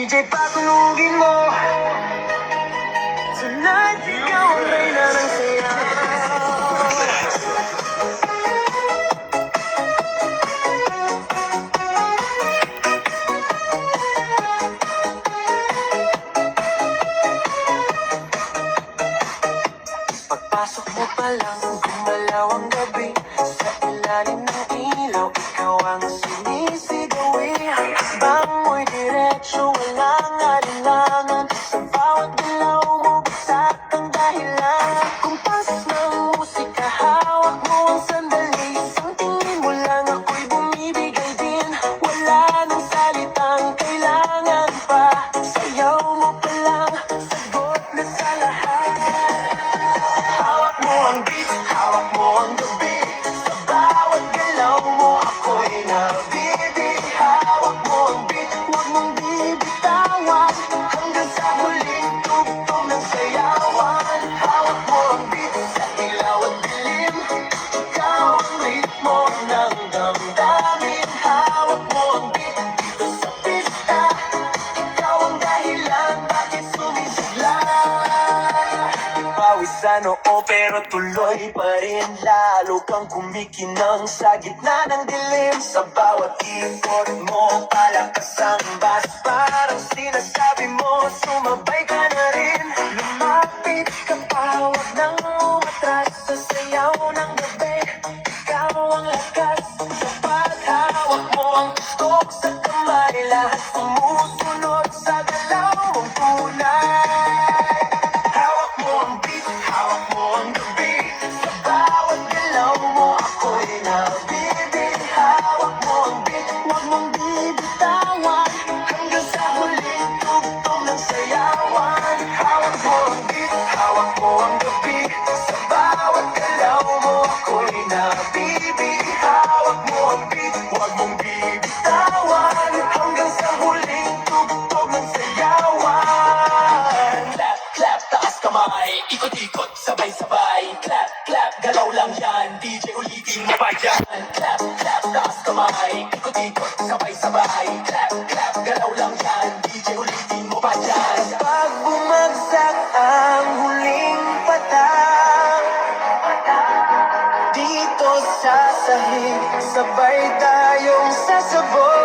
DJ patunugin mo. Tonight, ikaw ang reyna ng saya. Pagpasok mo pa lang, gumalaw ang gabi. Sa ilalim ng ilaw, ikaw ang sinisigawi. Bang mo'y diretsyo, walang alinlangan. Sa bawat galaw mo, basak ang dahilan. Kumpas ng musika, hawak mo ang sandali. Isang tingin mo lang, ako'y bumibigay din. Wala nang salitang kailangan pa. Sayaw mo pa lang, sagot na sa lahat. Hawak mo ang beat, hawak mo ang gabi. Sa bawat galaw mo, ako'y nabibig. Hawak mo ang beat, huwag mong bibitawan. Hanggang sa huling tugtog ng sayawan. Hawak mo ang beat, sa ilaw at dilim. Ikaw ang ritmo ng damdamin. Hawak mo ang beat, dito sa pista. Ikaw ang dahilan, bakit sumisigla. Pawis sa noo pero tuloy pa rin. Lalo kang kumikinang sa gitna ng dilim. Sa bawat ikot mo, palakas ang bass. Parang sinasabi mo, sumabay ka na rin. Lumapit ka pa, huwag nang umatras. Sa sayaw ng gabi, ikaw ang lakas. Sa paghawak mo ang tustok sa kamay. Lahat sumusunod sa galaw mong tunay. Hawak mo ang beat, hawak mo ang gabi. Sa bawat galaw mo, ako'y nabibig. Hawak mo ang beat, huwag mong bibitawan. Hanggang sa huling tugtog ng sayawan. Hawak mo ang beat, hawak mo ang gabi. Sa bawat galaw mo, ako'y nabibig. Hawak mo ang beat, huwag mong bibitawan. Hanggang sa huling tugtog ng sayawan. Clap, clap, taas kamay, ikot-ikot, sabay-sabay. Clap, clap, galaw lang yan, DJ ulitin mo pa yan. Clap, clap, taas kamay, ikot-ikot, sabay-sabay. Clap, clap, galaw lang yan, DJ ulitin mo pa yan. Pag bumagsak ang huling patang, dito sa sahig, sabay tayong sasabog.